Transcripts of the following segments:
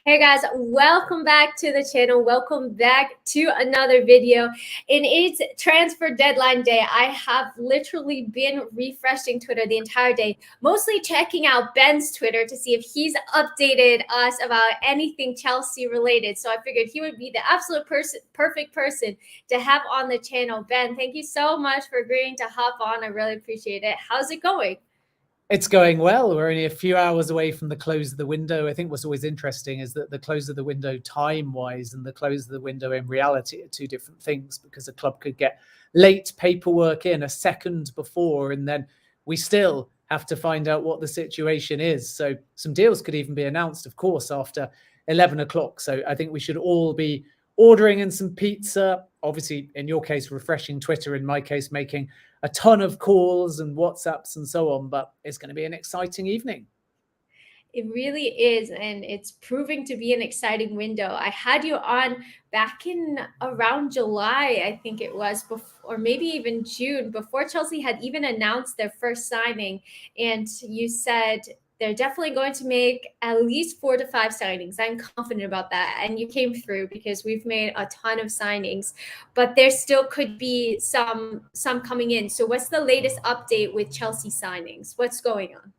Hey guys, welcome back to the channel. Welcome back to another video. And it's transfer deadline day. I have literally been refreshing Twitter the entire day, mostly checking out Ben's Twitter to see if he's updated us about anything Chelsea related. So I figured he would be the absolute perfect person to have on the channel. Ben, thank you so much for agreeing to hop on. I really appreciate it. How's it going? It's going well. We're only a few hours away from the close of the window. I think what's always interesting is that the close of the window time-wise and the close of the window in reality are two different things, because a club could get late paperwork in a second before, and then we still have to find out what the situation is. So some deals could even be announced, of course, after 11 o'clock. So I think we should all be ordering in some pizza, obviously in your case refreshing Twitter, in my case making a ton of calls and WhatsApps and so on, but it's going to be an exciting evening. It really is, and it's proving to be an exciting window. I had you on back in around July, I think it was, before, or maybe even June, before Chelsea had even announced their first signing, and you said they're definitely going to make at least 4 to 5 signings. I'm confident about that. And you came through, because we've made a ton of signings, but there still could be some coming in. So what's the latest update with Chelsea signings? What's going on?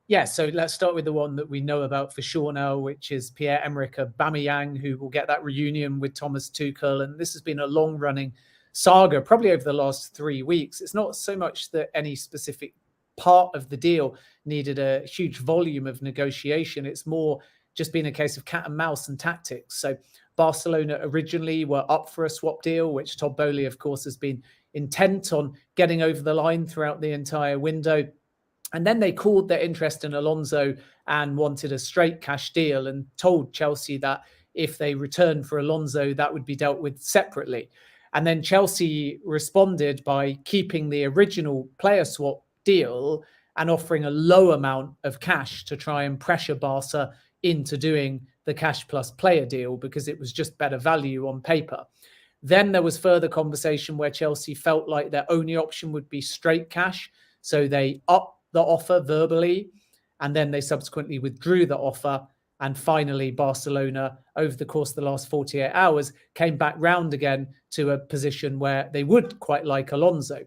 Yeah, so let's start with the one that we know about for sure now, which is Pierre-Emerick Aubameyang, who will get that reunion with Thomas Tuchel. And this has been a long-running saga, probably over the last 3 weeks. It's not so much that any specific part of the deal needed a huge volume of negotiation. It's more just been a case of cat and mouse and tactics. So Barcelona originally were up for a swap deal, which Todd Boehly, of course, has been intent on getting over the line throughout the entire window. And then they called their interest in Alonso and wanted a straight cash deal, and told Chelsea that if they returned for Alonso, that would be dealt with separately. And then Chelsea responded by keeping the original player swap deal and offering a low amount of cash to try and pressure Barca into doing the cash plus player deal, because it was just better value on paper. Then there was further conversation where Chelsea felt like their only option would be straight cash. So they upped the offer verbally, and then they subsequently withdrew the offer. And finally, Barcelona, over the course of the last 48 hours, came back round again to a position where they would quite like Alonso.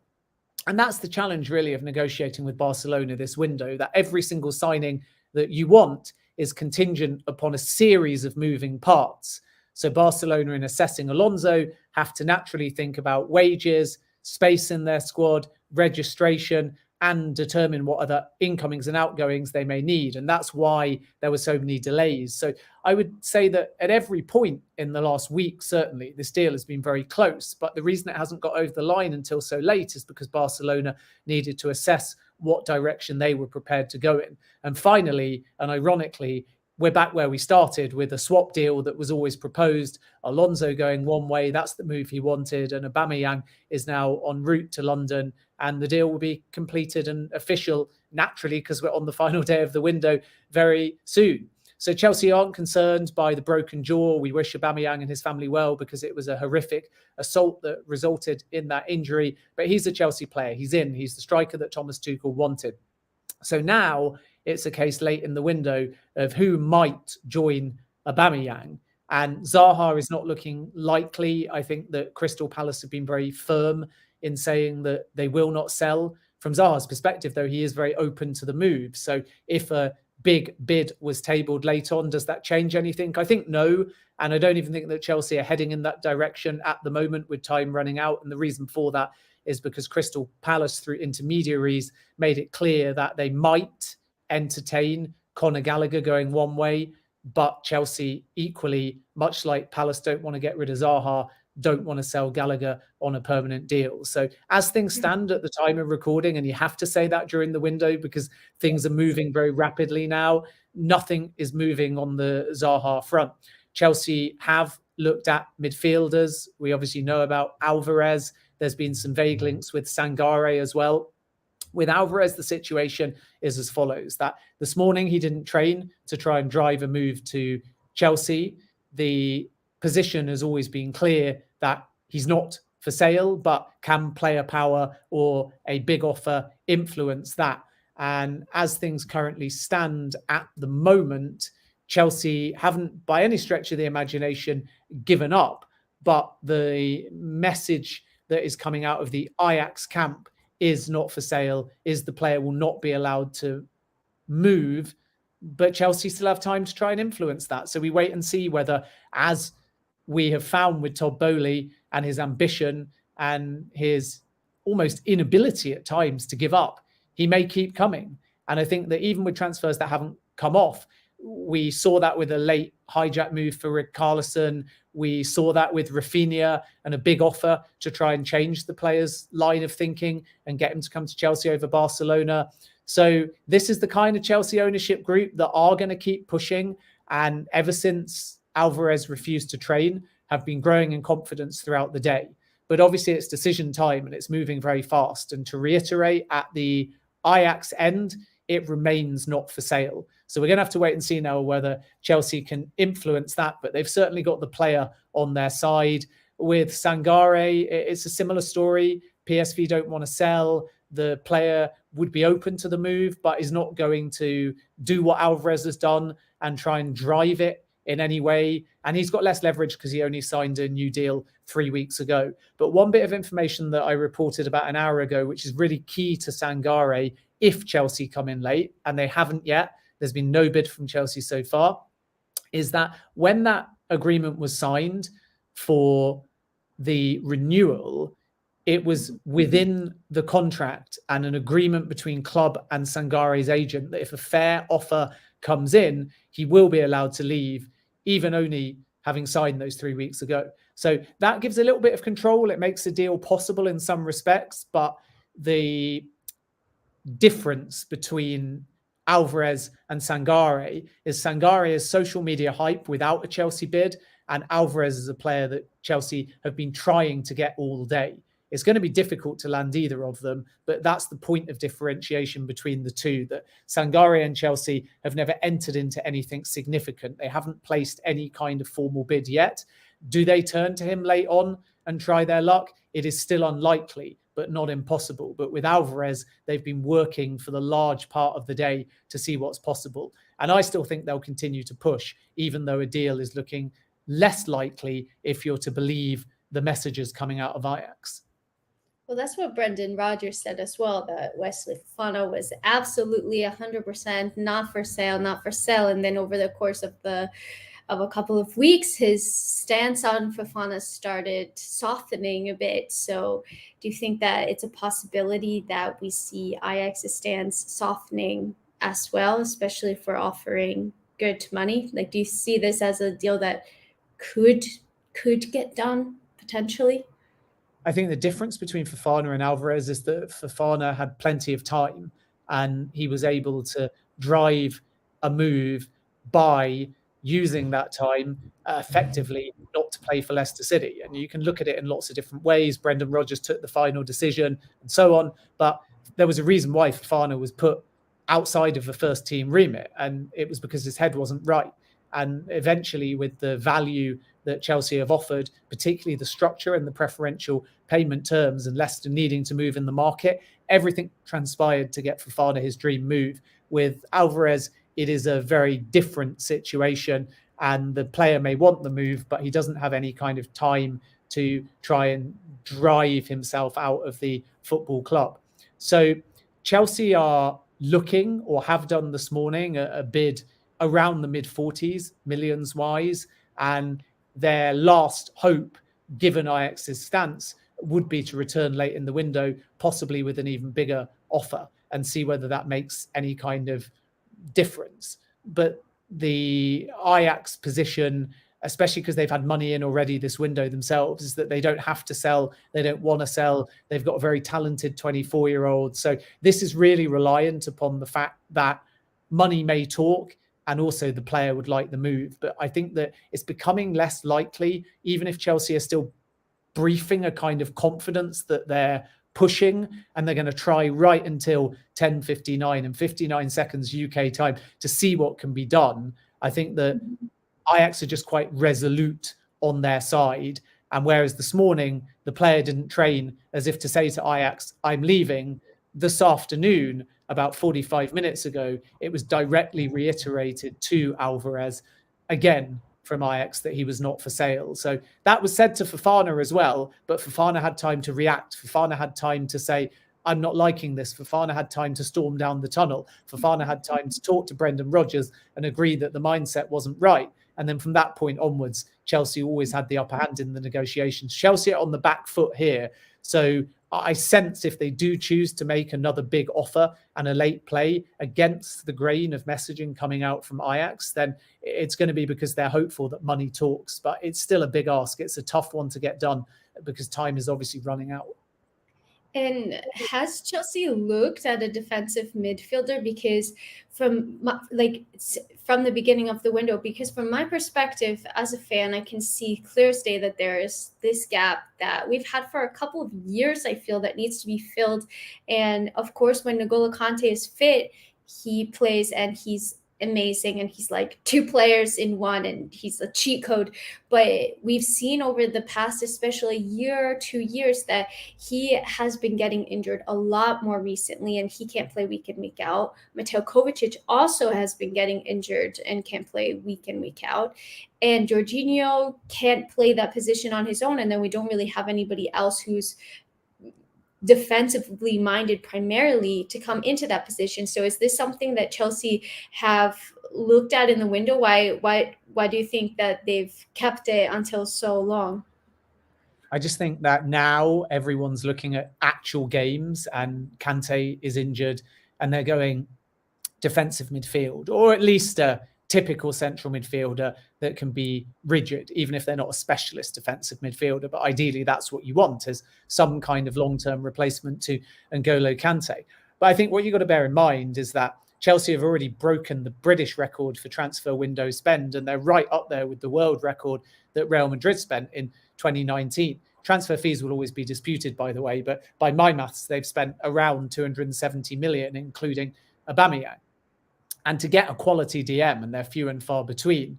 And that's the challenge, really, of negotiating with Barcelona this window, that every single signing that you want is contingent upon a series of moving parts. So Barcelona, in assessing Alonso, have to naturally think about wages, space in their squad, registration, and determine what other incomings and outgoings they may need. And that's why there were so many delays. So I would say that at every point in the last week, certainly, this deal has been very close. But the reason it hasn't got over the line until so late is because Barcelona needed to assess what direction they were prepared to go in. And finally, and ironically, we're back where we started, with a swap deal that was always proposed. Alonso going one way, that's the move he wanted, and Aubameyang is now en route to London, and the deal will be completed and official, naturally, because we're on the final day of the window very soon. So Chelsea aren't concerned by the broken jaw. We wish Aubameyang and his family well, because it was a horrific assault that resulted in that injury. But he's a Chelsea player. He's the striker that Thomas Tuchel wanted. So now it's a case late in the window of who might join Aubameyang. And Zaha is not looking likely. I think that Crystal Palace have been very firm in saying that they will not sell. From Zaha's perspective, though, he is very open to the move. So if a big bid was tabled late on, does that change anything? I think no. And I don't even think that Chelsea are heading in that direction at the moment, with time running out. And the reason for that is because Crystal Palace, through intermediaries, made it clear that they might entertain Conor Gallagher going one way, but Chelsea equally, much like Palace don't want to get rid of Zaha, don't want to sell Gallagher on a permanent deal. So as things stand at the time of recording, and you have to say that during the window because things are moving very rapidly now, nothing is moving on the Zaha front. Chelsea have looked at midfielders. We obviously know about Álvarez. There's been some vague links with Sangare as well. With Álvarez, the situation is as follows: that this morning he didn't train to try and drive a move to Chelsea. The position has always been clear that he's not for sale, but can player power or a big offer influence that? And as things currently stand at the moment, Chelsea haven't, by any stretch of the imagination, given up. But the message that is coming out of the Ajax camp is not for sale, is the player will not be allowed to move. But Chelsea still have time to try and influence that. So we wait and see whether, as we have found with Todd Boehly and his ambition and his almost inability at times to give up, he may keep coming. And I think that even with transfers that haven't come off, we saw that with a late hijack move for Richarlison. We saw that with Rafinha and a big offer to try and change the player's line of thinking and get him to come to Chelsea over Barcelona. So this is the kind of Chelsea ownership group that are going to keep pushing. And ever since Álvarez refused to train, have been growing in confidence throughout the day. But obviously it's decision time and it's moving very fast. And to reiterate, at the Ajax end, it remains not for sale. So we're going to have to wait and see now whether Chelsea can influence that. But they've certainly got the player on their side. With Sangare, it's a similar story. PSV don't want to sell. The player would be open to the move, but is not going to do what Álvarez has done and try and drive it in any way. And he's got less leverage because he only signed a new deal 3 weeks ago. But one bit of information that I reported about an hour ago, which is really key to Sangare, if Chelsea come in late, and they haven't yet, there's been no bid from Chelsea so far, is that when that agreement was signed for the renewal, it was within the contract and an agreement between club and Sangare's agent that if a fair offer comes in, he will be allowed to leave, even only having signed those 3 weeks ago. So that gives a little bit of control. It makes the deal possible in some respects, but the difference between Álvarez and Sangare is social media hype without a Chelsea bid, and Álvarez is a player that Chelsea have been trying to get all day. It's going to be difficult to land either of them, but that's the point of differentiation between the two, that Sangare and Chelsea have never entered into anything significant. They haven't placed any kind of formal bid yet. Do they turn to him late on and try their luck? It is still unlikely, but not impossible. But with Álvarez, they've been working for the large part of the day to see what's possible. And I still think they'll continue to push, even though a deal is looking less likely if you're to believe the messages coming out of Ajax. Well, that's what Brendan Rodgers said as well, that Wesley Fofana was absolutely 100% not for sale. And then over the course of a couple of weeks, his stance on Fofana started softening a bit. So do you think that it's a possibility that we see Ajax's stance softening as well, especially for offering good money? Like, do you see this as a deal that could get done potentially? I think the difference between Fofana and Álvarez is that Fofana had plenty of time and he was able to drive a move by using that time effectively not to play for Leicester City. And you can look at it in lots of different ways. Brendan Rodgers took the final decision and so on. But there was a reason why Fofana was put outside of the first team remit, and it was because his head wasn't right. And eventually, with the value that Chelsea have offered, particularly the structure and the preferential payment terms, and Leicester needing to move in the market, everything transpired to get Fofana his dream move. With Álvarez, it is a very different situation, and the player may want the move, but he doesn't have any kind of time to try and drive himself out of the football club. So Chelsea are looking, or have done this morning, a bid around the mid-40s, millions-wise, and their last hope, given Ajax's stance, would be to return late in the window, possibly with an even bigger offer, and see whether that makes any kind of difference. But the Ajax position, especially because they've had money in already this window themselves, is that they don't have to sell. They don't want to sell. They've got a very talented 24-year-old. So this is really reliant upon the fact that money may talk, and also the player would like the move. But I think that it's becoming less likely, even if Chelsea are still briefing a kind of confidence that they're pushing and they're going to try right until 10:59 and 59 seconds UK time to see what can be done. I think that Ajax are just quite resolute on their side. And whereas this morning, the player didn't train as if to say to Ajax, I'm leaving, this afternoon, about 45 minutes ago, it was directly reiterated to Álvarez again from Ajax that he was not for sale. So that was said to Fofana as well, but Fofana had time to react. Fofana had time to say, I'm not liking this. Fofana had time to storm down the tunnel. Fofana had time to talk to Brendan Rodgers and agree that the mindset wasn't right. And then from that point onwards, Chelsea always had the upper hand in the negotiations. Chelsea are on the back foot here. So I sense if they do choose to make another big offer and a late play against the grain of messaging coming out from Ajax, then it's going to be because they're hopeful that money talks. But it's still a big ask. It's a tough one to get done because time is obviously running out. And has Chelsea looked at a defensive midfielder? Because from the beginning of the window, because from my perspective as a fan, I can see clear as day that there is this gap that we've had for a couple of years, I feel, that needs to be filled. And of course, when N'Golo Kante is fit, he plays and he's amazing, and he's like two players in one, and he's a cheat code. But we've seen over the past, especially year or 2 years, that he has been getting injured a lot more recently, and he can't play week in, week out. Mateo Kovacic also has been getting injured and can't play week in, week out. And Jorginho can't play that position on his own, and then we don't really have anybody else who's defensively minded primarily to come into that position. So is this something that Chelsea have looked at in the window? Why do you think that they've kept it until so long? I just think that now everyone's looking at actual games and Kante is injured and they're going defensive midfield, or at least a typical central midfielder that can be rigid, even if they're not a specialist defensive midfielder. But ideally, that's what you want, as some kind of long-term replacement to N'Golo Kante. But I think what you've got to bear in mind is that Chelsea have already broken the British record for transfer window spend, and they're right up there with the world record that Real Madrid spent in 2019. Transfer fees will always be disputed, by the way, but by my maths, they've spent around 270 million, including Aubameyang. And to get a quality DM, and they're few and far between,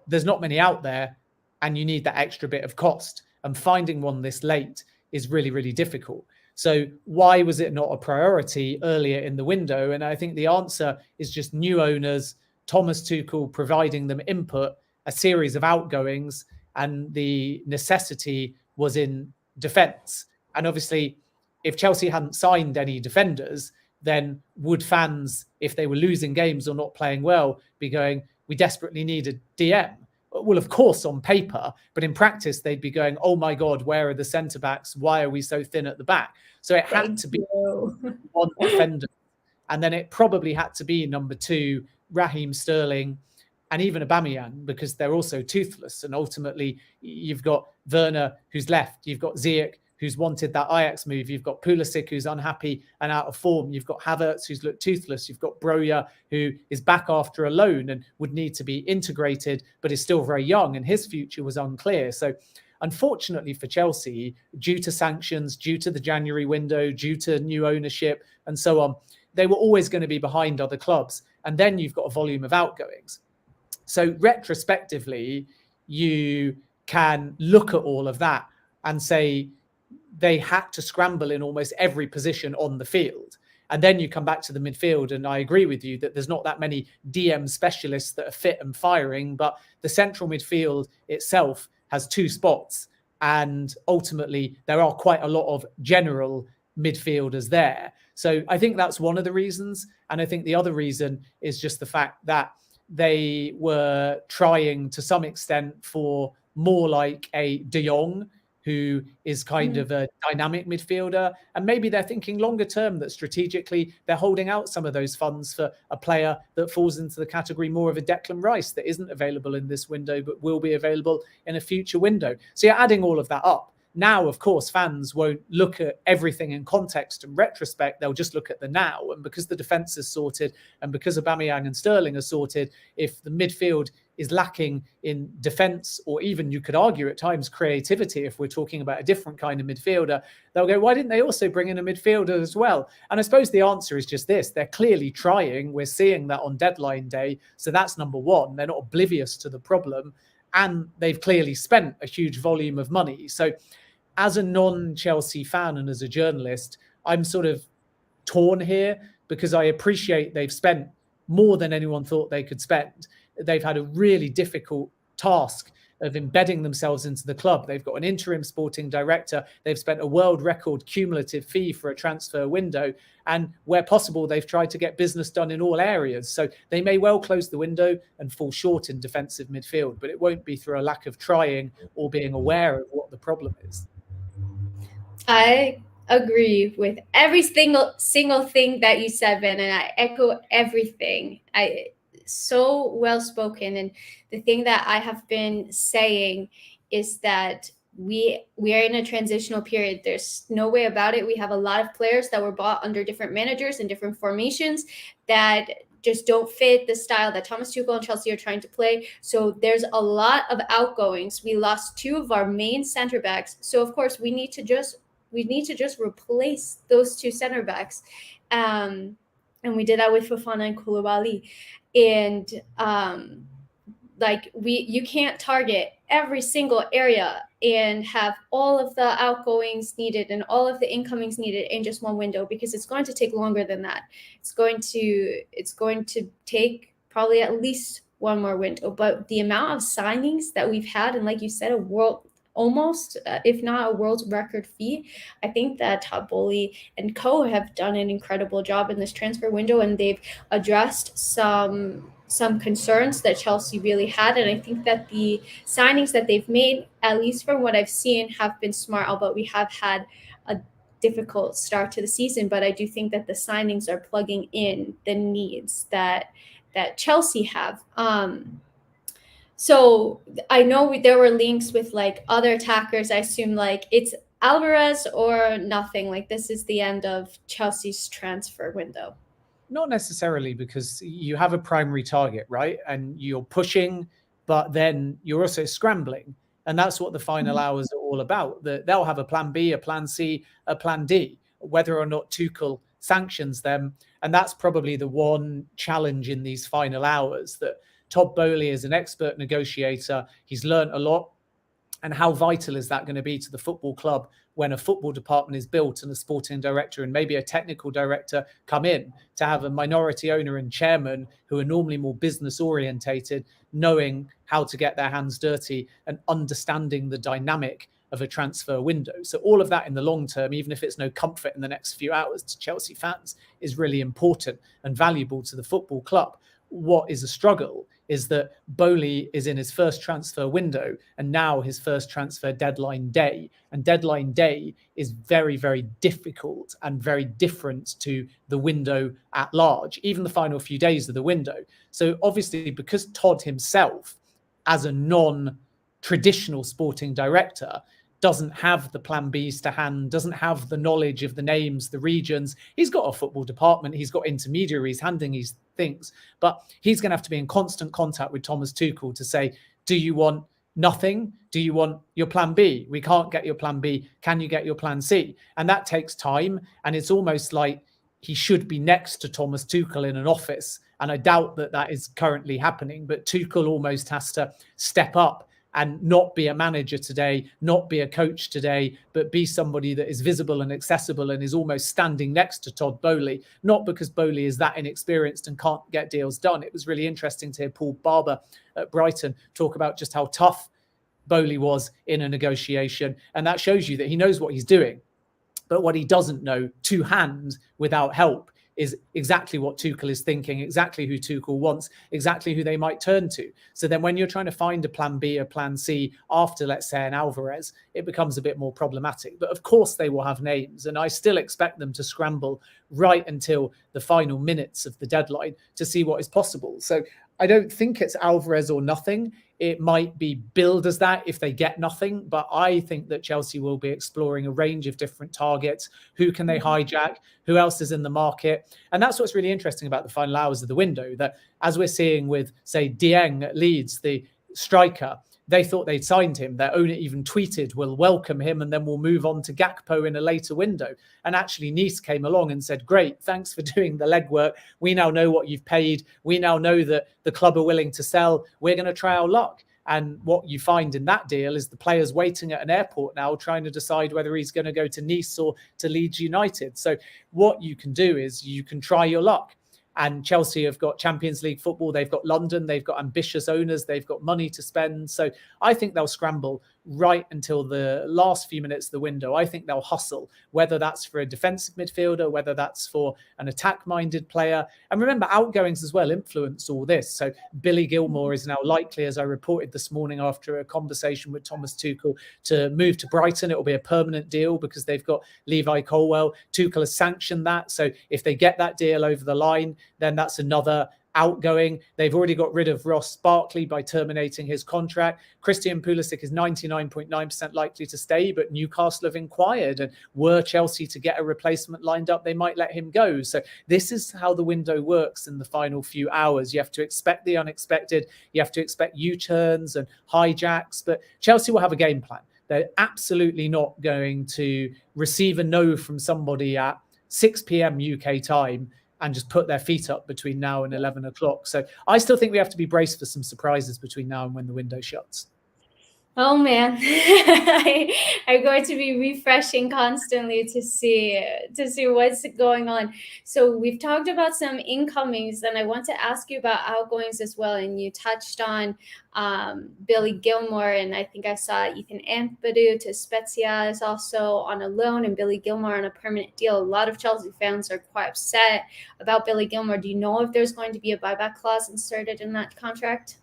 there's not many out there, and you need that extra bit of cost. And finding one this late is really, really difficult. So why was it not a priority earlier in the window? And I think the answer is just new owners, Thomas Tuchel providing them input, a series of outgoings, and the necessity was in defence. And obviously, if Chelsea hadn't signed any defenders, then would fans, if they were losing games or not playing well, be going, we desperately need a DM? Well, of course, on paper, but in practice, they'd be going, oh my God, where are the centre-backs? Why are we so thin at the back? So it had to be one defender. And then it probably had to be number two, Raheem Sterling, and even Aubameyang, because they're also toothless. And ultimately, you've got Werner, who's left. You've got Ziyech, who's wanted that Ajax move. You've got Pulisic, who's unhappy and out of form. You've got Havertz, who's looked toothless. You've got Broja, who is back after a loan and would need to be integrated, but is still very young, and his future was unclear. So unfortunately for Chelsea, due to sanctions, due to the January window, due to new ownership and so on, they were always going to be behind other clubs. And then you've got a volume of outgoings. So retrospectively, you can look at all of that and say, they had to scramble in almost every position on the field. And then you come back to the midfield, and I agree with you that there's not that many DM specialists that are fit and firing, but the central midfield itself has two spots. And ultimately, there are quite a lot of general midfielders there. So I think that's one of the reasons. And I think the other reason is just the fact that they were trying to some extent for more like a De Jong, who is kind of a dynamic midfielder. And maybe they're thinking longer term that strategically they're holding out some of those funds for a player that falls into the category more of a Declan Rice that isn't available in this window, but will be available in a future window. So you're adding all of that up. Now, of course, fans won't look at everything in context and retrospect. They'll just look at the now. And because the defence is sorted and because Aubameyang and Sterling are sorted, if the midfield is lacking in defence, or even you could argue at times creativity, if we're talking about a different kind of midfielder, they'll go, why didn't they also bring in a midfielder as well? And I suppose the answer is just this. They're clearly trying. We're seeing that on deadline day. So that's number one. They're not oblivious to the problem. And they've clearly spent a huge volume of money. So as a non-Chelsea fan and as a journalist, I'm sort of torn here, because I appreciate they've spent more than anyone thought they could spend. They've had a really difficult task of embedding themselves into the club. They've got an interim sporting director. They've spent a world record cumulative fee for a transfer window. And where possible, they've tried to get business done in all areas. So they may well close the window and fall short in defensive midfield, but it won't be through a lack of trying or being aware of what the problem is. I agree with every single thing that you said, Ben, and I echo everything. So well spoken. And the thing that I have been saying is that we are in a transitional period. There's no way about it. We have a lot of players that were bought under different managers and different formations that just don't fit the style that Thomas Tuchel and Chelsea are trying to play. So there's a lot of outgoings. We lost 2 of our main center backs. So of course we need to just replace those 2 center backs. And we did that with Fofana and Koulibaly. And you can't target every single area and have all of the outgoings needed and all of the incomings needed in just one window, because it's going to take longer than that. It's going to take probably at least one more window. But the amount of signings that we've had, and like you said, almost, if not a world record fee, I think that Todd Boehly and co have done an incredible job in this transfer window, and they've addressed some concerns that Chelsea really had. And I think that the signings that they've made, at least from what I've seen, have been smart, although we have had a difficult start to the season. But I do think that the signings are plugging in the needs that Chelsea have. So I know there were links with like other attackers. I assume like it's Alvarez or nothing. Like this is the end of Chelsea's transfer window. Not necessarily, because you have a primary target, right? And you're pushing, but then you're also scrambling. And that's what the final hours are all about. They'll have a plan B, a plan C, a plan D, whether or not Tuchel sanctions them. And that's probably the one challenge in these final hours, that Todd Boehly is an expert negotiator. He's learned a lot. And how vital is that going to be to the football club when a football department is built and a sporting director and maybe a technical director come in, to have a minority owner and chairman who are normally more business orientated, knowing how to get their hands dirty and understanding the dynamic of a transfer window. So all of that in the long term, even if it's no comfort in the next few hours to Chelsea fans, is really important and valuable to the football club. What is a struggle is that Boehly is in his first transfer window and now his first transfer deadline day. And deadline day is very, very difficult and very different to the window at large, even the final few days of the window. So obviously, because Todd himself, as a non-traditional sporting director, doesn't have the plan Bs to hand, doesn't have the knowledge of the names, the regions. He's got a football department, he's got intermediaries handing his things, but he's going to have to be in constant contact with Thomas Tuchel to say, do you want nothing? Do you want your plan B? We can't get your plan B. Can you get your plan C? And that takes time. And it's almost like he should be next to Thomas Tuchel in an office. And I doubt that that is currently happening, but Tuchel almost has to step up and not be a manager today, not be a coach today, but be somebody that is visible and accessible and is almost standing next to Todd Boehly, not because Boehly is that inexperienced and can't get deals done. It was really interesting to hear Paul Barber at Brighton talk about just how tough Boehly was in a negotiation. And that shows you that he knows what he's doing. But what he doesn't know to hand without help is exactly what Tuchel is thinking, exactly who Tuchel wants, exactly who they might turn to. So then when you're trying to find a plan B, a plan C after, let's say, an Alvarez, it becomes a bit more problematic. But of course they will have names, and I still expect them to scramble right until the final minutes of the deadline to see what is possible. So I don't think it's Alvarez or nothing. It might be billed as that if they get nothing, but I think that Chelsea will be exploring a range of different targets. Who can they hijack? Who else is in the market? And that's what's really interesting about the final hours of the window, that as we're seeing with, say, Dieng at Leeds, the striker, they thought they'd signed him. Their owner even tweeted, we'll welcome him and then we'll move on to Gakpo in a later window. And actually Nice came along and said, great, thanks for doing the legwork. We now know what you've paid. We now know that the club are willing to sell. We're going to try our luck. And what you find in that deal is the players waiting at an airport now trying to decide whether he's going to go to Nice or to Leeds United. So what you can do is you can try your luck. And Chelsea have got Champions League football. They've got London. They've got ambitious owners. They've got money to spend. So I think they'll scramble right until the last few minutes of the window. I think they'll hustle, whether that's for a defensive midfielder, whether that's for an attack-minded player. And remember, outgoings as well influence all this. So Billy Gilmour is now likely, as I reported this morning after a conversation with Thomas Tuchel, to move to Brighton. It will be a permanent deal because they've got Levi Colwill. Tuchel has sanctioned that. So if they get that deal over the line, then that's another outgoing. They've already got rid of Ross Barkley by terminating his contract. Christian Pulisic is 99.9% likely to stay, but Newcastle have inquired, and were Chelsea to get a replacement lined up, they might let him go. So this is how the window works in the final few hours. You have to expect the unexpected. You have to expect U-turns and hijacks, but Chelsea will have a game plan. They're absolutely not going to receive a no from somebody at 6 p.m. UK time and just put their feet up between now and 11 o'clock. So I still think we have to be braced for some surprises between now and when the window shuts. Oh man, I'm going to be refreshing constantly to see what's going on. So we've talked about some incomings, and I want to ask you about outgoings as well. And you touched on Billy Gilmour, and I think I saw Ethan Ampadu to Spezia is also on a loan, and Billy Gilmour on a permanent deal. A lot of Chelsea fans are quite upset about Billy Gilmour. Do you know if there's going to be a buyback clause inserted in that contract?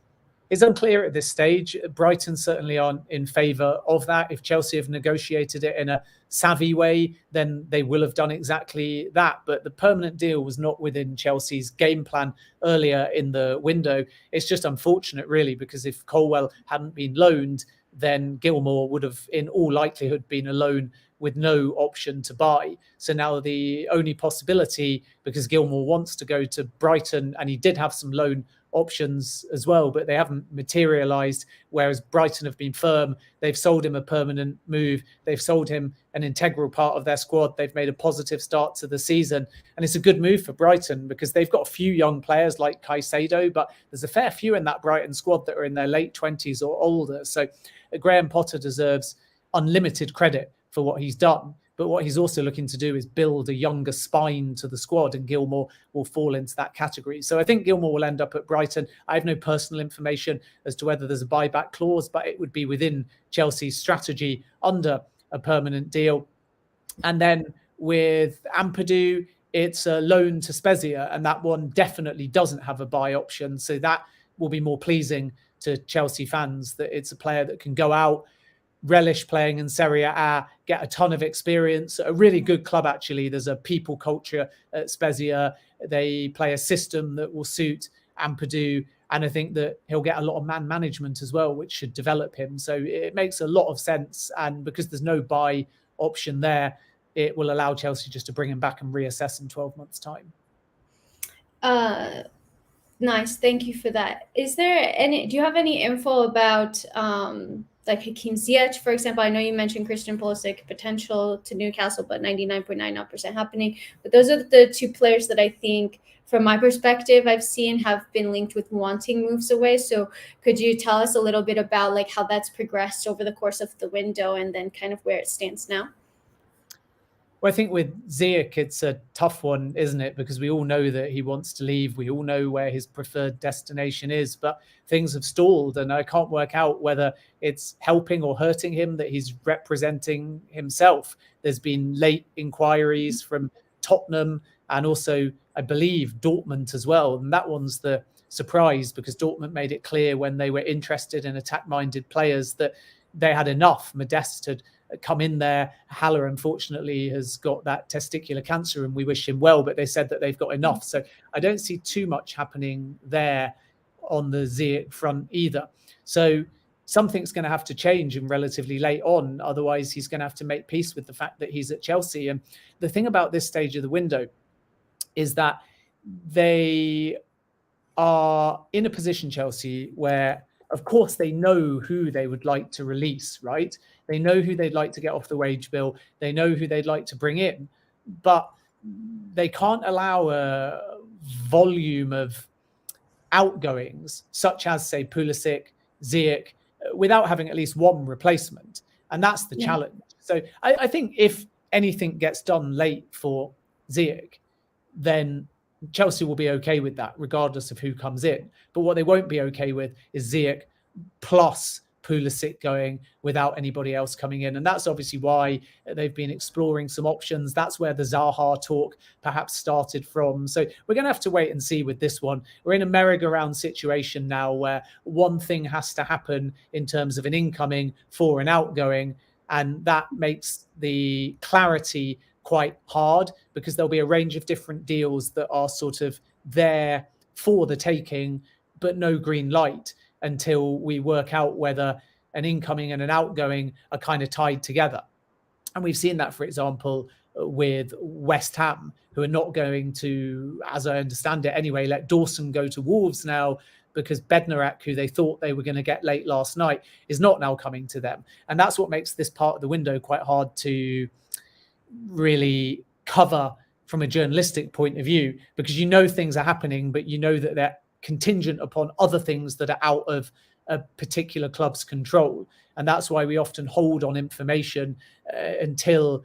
It's unclear at this stage. Brighton certainly aren't in favour of that. If Chelsea have negotiated it in a savvy way, then they will have done exactly that. But the permanent deal was not within Chelsea's game plan earlier in the window. It's just unfortunate, really, because if Colwill hadn't been loaned, then Gilmour would have, in all likelihood, been a loan with no option to buy. So now the only possibility, because Gilmour wants to go to Brighton, and he did have some loan options as well, but they haven't materialized, whereas Brighton have been firm. They've sold him a permanent move. They've sold him an integral part of their squad. They've made a positive start to the season, and it's a good move for Brighton because they've got a few young players like Caicedo, but there's a fair few in that Brighton squad that are in their late 20s or older. So Graham Potter deserves unlimited credit for what he's done. But what he's also looking to do is build a younger spine to the squad, and Gilmour will fall into that category. So I think Gilmour will end up at Brighton. I have no personal information as to whether there's a buyback clause, but it would be within Chelsea's strategy under a permanent deal. And then with Ampadu, it's a loan to Spezia, and that one definitely doesn't have a buy option. So that will be more pleasing to Chelsea fans, that it's a player that can go out, relish playing in Serie A, get a ton of experience. A really good club, actually. There's a people culture at Spezia. They play a system that will suit Ampadu, and I think that he'll get a lot of man management as well, which should develop him. So it makes a lot of sense, and because there's no buy option there, it will allow Chelsea just to bring him back and reassess in 12 months' time. Nice. Thank you for that. Do you have any info about like Hakim Ziyech, for example? I know you mentioned Christian Pulisic potential to Newcastle, but 99.99% happening. But those are the two players that I think, from my perspective, I've seen have been linked with wanting moves away. So could you tell us a little bit about like how that's progressed over the course of the window and then kind of where it stands now? Well, I think with Ziyech, it's a tough one, isn't it? Because we all know that he wants to leave. We all know where his preferred destination is, but things have stalled, and I can't work out whether it's helping or hurting him that he's representing himself. There's been late inquiries from Tottenham and also, I believe, Dortmund as well. And that one's the surprise, because Dortmund made it clear when they were interested in attack-minded players that they had enough. Modeste had come in there. Haller, unfortunately, has got that testicular cancer, and we wish him well, but they said that they've got enough. So I don't see too much happening there on the Ziyech front either. So something's going to have to change and relatively late on. Otherwise, he's going to have to make peace with the fact that he's at Chelsea. And the thing about this stage of the window is that they are in a position, Chelsea, where, of course, they know who they would like to release, right? They know who they'd like to get off the wage bill. They know who they'd like to bring in. But they can't allow a volume of outgoings, such as, say, Pulisic, Ziyech without having at least one replacement. And that's the challenge. So I think if anything gets done late for Ziyech, then Chelsea will be okay with that, regardless of who comes in. But what they won't be okay with is Ziyech plus Pulisic going without anybody else coming in. And that's obviously why they've been exploring some options. That's where the Zaha talk perhaps started from. So we're going to have to wait and see with this one. We're in a merry-go-round situation now where one thing has to happen in terms of an incoming for an outgoing. And that makes the clarity quite hard because there'll be a range of different deals that are sort of there for the taking, but no green light until we work out whether an incoming and an outgoing are kind of tied together. And we've seen that, for example, with West Ham, who are not going to, as I understand it anyway, let Dawson go to Wolves now because Bednarak, who they thought they were going to get late last night, is not now coming to them. And that's what makes this part of the window quite hard to really cover from a journalistic point of view, because you know things are happening, but you know that they're contingent upon other things that are out of a particular club's control. And that's why we often hold on information until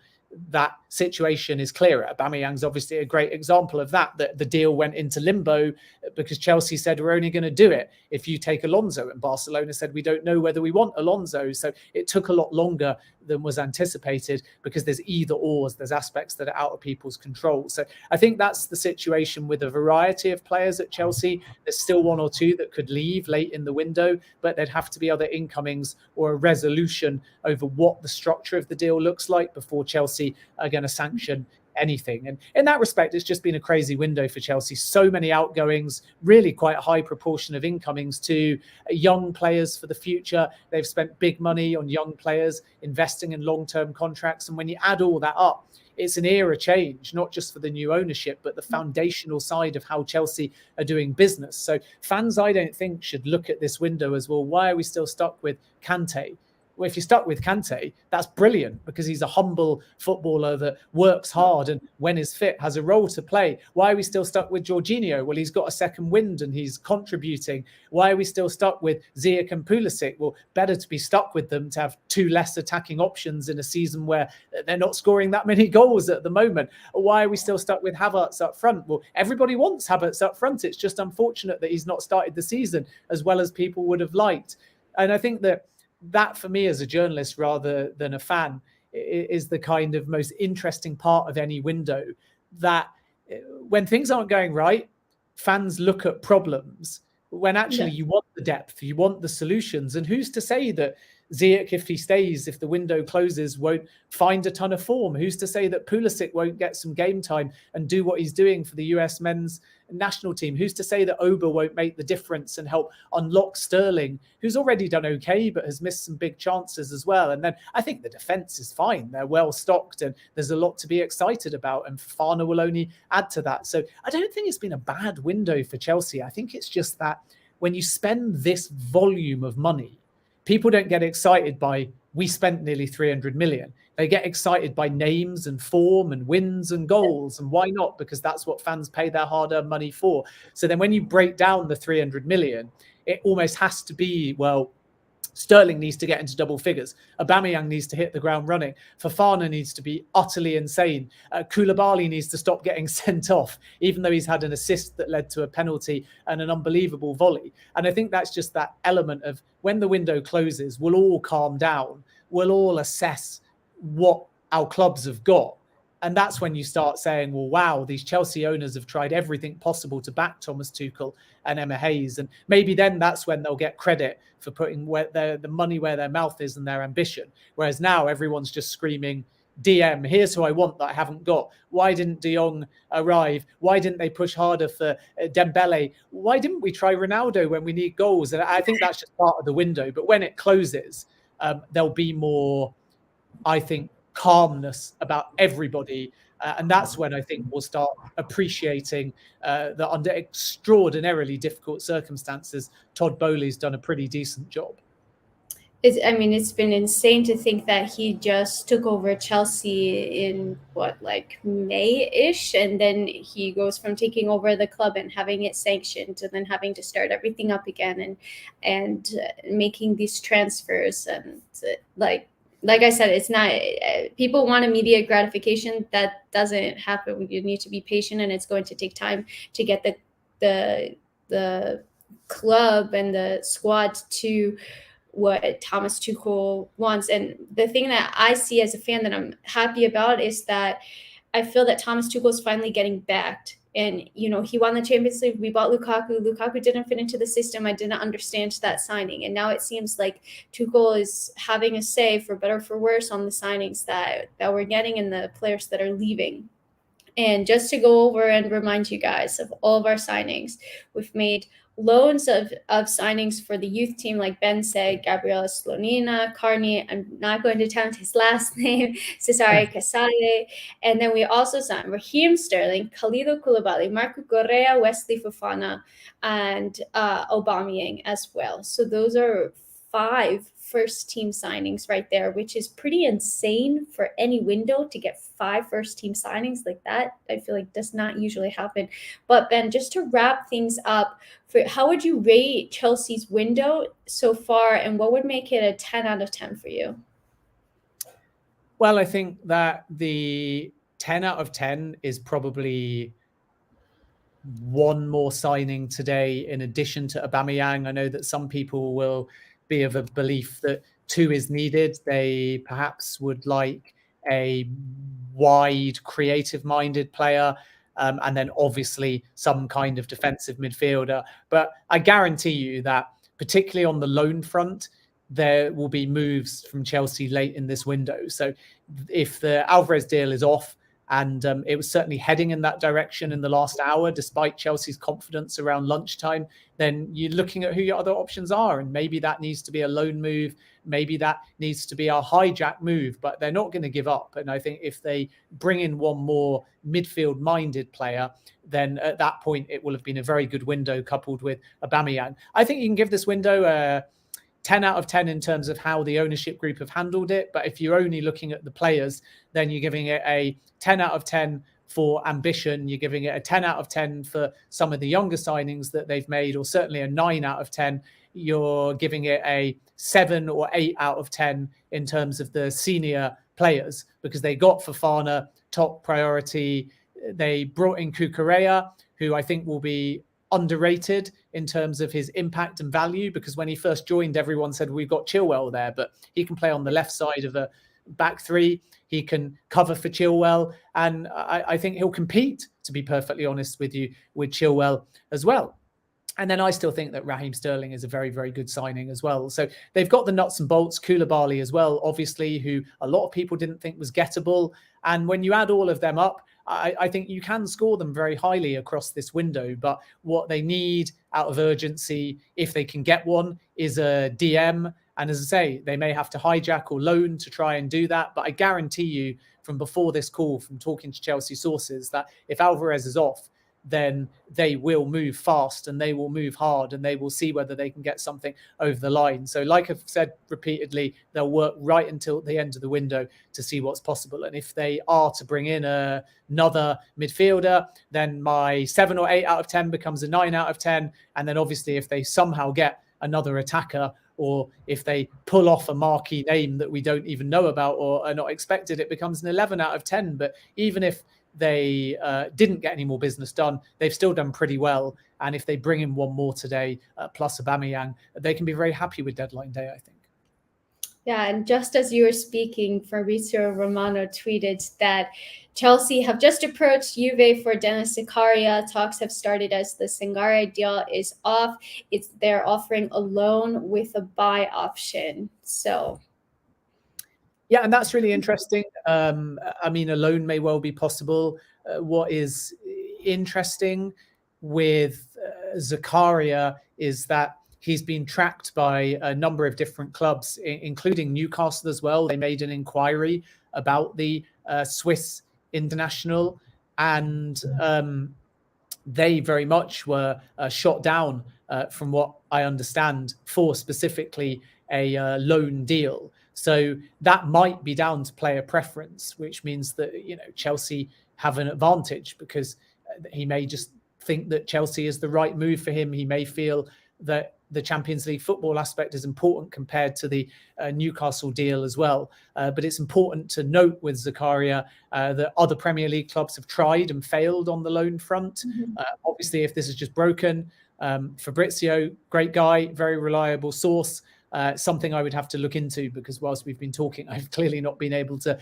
that situation is clearer. Aubameyang's obviously a great example of that the deal went into limbo because Chelsea said we're only going to do it if you take Alonso, and Barcelona said we don't know whether we want Alonso. So it took a lot longer than was anticipated because there's either ors, there's aspects that are out of people's control. So I think that's the situation with a variety of players at Chelsea. There's still one or two that could leave late in the window, but there'd have to be other incomings or a resolution over what the structure of the deal looks like before Chelsea are going to sanction anything. And in that respect, it's just been a crazy window for Chelsea. So many outgoings, really quite a high proportion of incomings to young players for the future. They've spent big money on young players, investing in long-term contracts. And when you add all that up, it's an era change, not just for the new ownership, but the foundational side of how Chelsea are doing business. So fans, I don't think, should look at this window as, well, why are we still stuck with Kante? Well, if you're stuck with Kante, that's brilliant because he's a humble footballer that works hard and when he's fit has a role to play. Why are we still stuck with Jorginho? Well, he's got a second wind and he's contributing. Why are we still stuck with Ziyech and Pulisic? Well, better to be stuck with them to have two less attacking options in a season where they're not scoring that many goals at the moment. Why are we still stuck with Havertz up front? Well, everybody wants Havertz up front. It's just unfortunate that he's not started the season as well as people would have liked. And I think that for me as a journalist rather than a fan is the kind of most interesting part of any window, that when things aren't going right, fans look at problems when actually you want the depth, you want the solutions. And who's to say that Ziyech, if he stays, if the window closes, won't find a ton of form? Who's to say that Pulisic won't get some game time and do what he's doing for the US men's national team? Who's to say that Oba won't make the difference and help unlock Sterling, who's already done okay, but has missed some big chances as well? And then I think the defence is fine. They're well stocked and there's a lot to be excited about. And Fofana will only add to that. So I don't think it's been a bad window for Chelsea. I think it's just that when you spend this volume of money, people don't get excited by, we spent nearly 300 million. They get excited by names and form and wins and goals. And why not? Because that's what fans pay their hard-earned money for. So then when you break down the 300 million, it almost has to be, well, Sterling needs to get into double figures. Aubameyang needs to hit the ground running. Fofana needs to be utterly insane. Koulibaly needs to stop getting sent off, even though he's had an assist that led to a penalty and an unbelievable volley. And I think that's just that element of when the window closes, we'll all calm down. We'll all assess what our clubs have got. And that's when you start saying, well, wow, these Chelsea owners have tried everything possible to back Thomas Tuchel and Emma Hayes. And maybe then that's when they'll get credit for putting the money where their mouth is and their ambition. Whereas now everyone's just screaming, DM, here's who I want that I haven't got. Why didn't De Jong arrive? Why didn't they push harder for Dembele? Why didn't we try Ronaldo when we need goals? And I think that's just part of the window. But when it closes, there'll be more, I think, calmness about everybody. And that's when I think we'll start appreciating that under extraordinarily difficult circumstances, Todd Boehly's done a pretty decent job. It's been insane to think that he just took over Chelsea in like May-ish, and then he goes from taking over the club and having it sanctioned to then having to start everything up again, and making these transfers. And like I said, it's not, people want immediate gratification. That doesn't happen. You need to be patient, and it's going to take time to get the club and the squad to what Thomas Tuchel wants. And the thing that I see as a fan that I'm happy about is that I feel that Thomas Tuchel is finally getting backed. And, he won the Champions League. We bought Lukaku. Lukaku didn't fit into the system. I didn't understand that signing. And now it seems like Tuchel is having a say, for better or for worse, on the signings that we're getting and the players that are leaving. And just to go over and remind you guys of all of our signings, we've made loads of signings for the youth team, like Ben said, Gabriel Slonina, Carney, I'm not going to attempt his last name, Cesare Casale. And then we also signed Raheem Sterling, Kalidou Koulibaly, Marco Correa, Wesley Fofana, and Aubameyang as well. So those are 5 first team signings right there, which is pretty insane for any window to get 5 first team signings like that. I feel like does not usually happen. But Ben, just to wrap things up, how would you rate Chelsea's window so far, and what would make it a 10 out of 10 for you? Well, I think that the 10 out of 10 is probably one more signing today in addition to Aubameyang. I know that some people will be of a belief that 2 is needed. They perhaps would like a wide, creative-minded player, and then obviously some kind of defensive midfielder. But I guarantee you that, particularly on the loan front, there will be moves from Chelsea late in this window. So if the Alvarez deal is off, and it was certainly heading in that direction in the last hour, despite Chelsea's confidence around lunchtime, then you're looking at who your other options are. And maybe that needs to be a loan move. Maybe that needs to be a hijack move, but they're not going to give up. And I think if they bring in one more midfield-minded player, then at that point, it will have been a very good window coupled with Aubameyang. I think you can give this window 10 out of 10 in terms of how the ownership group have handled it. But if you're only looking at the players, then you're giving it a 10 out of 10 for ambition. You're giving it a 10 out of 10 for some of the younger signings that they've made, or certainly a 9 out of 10. You're giving it a 7 or 8 out of 10 in terms of the senior players, because they got Fofana top priority. They brought in Cucurella, who I think will be underrated in terms of his impact and value, because when he first joined, everyone said we've got Chilwell there, but he can play on the left side of a back 3. He can cover for Chilwell, and I think he'll compete, to be perfectly honest with you, with Chilwell as well. And then I still think that Raheem Sterling is a very, very good signing as well. So they've got the nuts and bolts, Koulibaly as well, obviously, who a lot of people didn't think was gettable. And when you add all of them up, I think you can score them very highly across this window. But what they need out of urgency, if they can get one, is a DM. And as I say, they may have to hijack or loan to try and do that. But I guarantee you from before this call, from talking to Chelsea sources, that if Alvarez is off, then they will move fast and they will move hard and they will see whether they can get something over the line. So like I've said repeatedly, they'll work right until the end of the window to see what's possible. And if they are to bring in another midfielder, then my 7 or 8 out of 10 becomes a 9 out of 10. And then obviously if they somehow get another attacker, or if they pull off a marquee name that we don't even know about or are not expected, it becomes an 11 out of 10. But even if they didn't get any more business done, they've still done pretty well. And if they bring in one more today, plus Aubameyang, they can be very happy with deadline day, I think. Yeah, and just as you were speaking, Fabrizio Romano tweeted that Chelsea have just approached Juve for Dennis Zakaria. Talks have started as the Sangare deal is off. They're offering a loan with a buy option. So yeah, and that's really interesting. I mean, a loan may well be possible. What is interesting with Zakaria is that he's been tracked by a number of different clubs, including Newcastle as well. They made an inquiry about the Swiss international, and they very much were shot down, from what I understand, for specifically a loan deal. So that might be down to player preference, which means that, Chelsea have an advantage, because he may just think that Chelsea is the right move for him. He may feel that the Champions League football aspect is important compared to the Newcastle deal as well. But it's important to note with Zakaria that other Premier League clubs have tried and failed on the loan front. Obviously, if this is just broken, Fabrizio, great guy, very reliable source. Something I would have to look into, because whilst we've been talking, I've clearly not been able to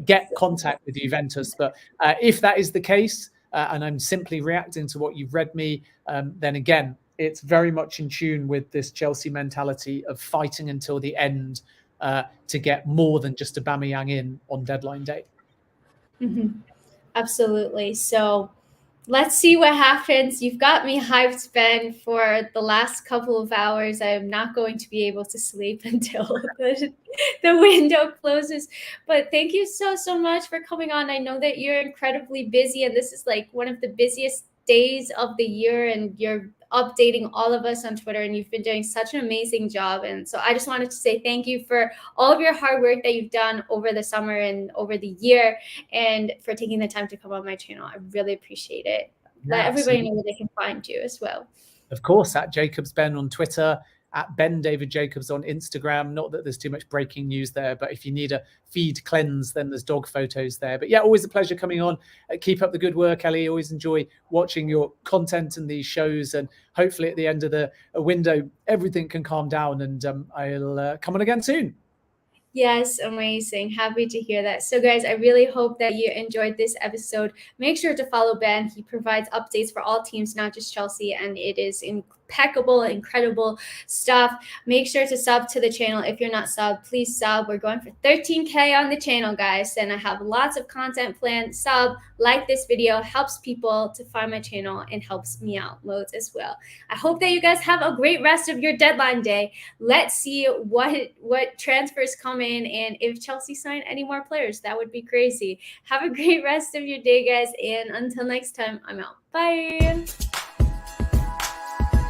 get contact with Juventus. But if that is the case, and I'm simply reacting to what you've read me, then again, it's very much in tune with this Chelsea mentality of fighting until the end to get more than just Aubameyang in on deadline day. Absolutely. So let's see what happens. You've got me hyped, Ben, for the last couple of hours. I am not going to be able to sleep until the window closes. But thank you so much for coming on. I know that you're incredibly busy, and this is like one of the busiest days of the year, and you're updating all of us on Twitter, and you've been doing such an amazing job. And so I just wanted to say thank you for all of your hard work that you've done over the summer and over the year, and for taking the time to come on my channel. I really appreciate it. Let everybody know where they can find you as well. Of course, at JacobsBen on Twitter, at Ben David Jacobs on Instagram. Not that there's too much breaking news there, but if you need a feed cleanse, then there's dog photos there. But yeah, always a pleasure coming on. Keep up the good work, Ellie. Always enjoy watching your content and these shows. And hopefully at the end of the window, everything can calm down, and I'll come on again soon. Yes, amazing. Happy to hear that. So guys, I really hope that you enjoyed this episode. Make sure to follow Ben. He provides updates for all teams, not just Chelsea, and it is impeccable, incredible stuff. Make sure to sub to the channel. If you're not subbed, please sub. We're going for 13K on the channel, guys, and I have lots of content planned. Sub, like this video, helps people to find my channel and helps me out loads as well. I hope that you guys have a great rest of your deadline day. Let's see what transfers come in, and if Chelsea sign any more players, that would be crazy. Have a great rest of your day, guys, and until next time, I'm out. Bye.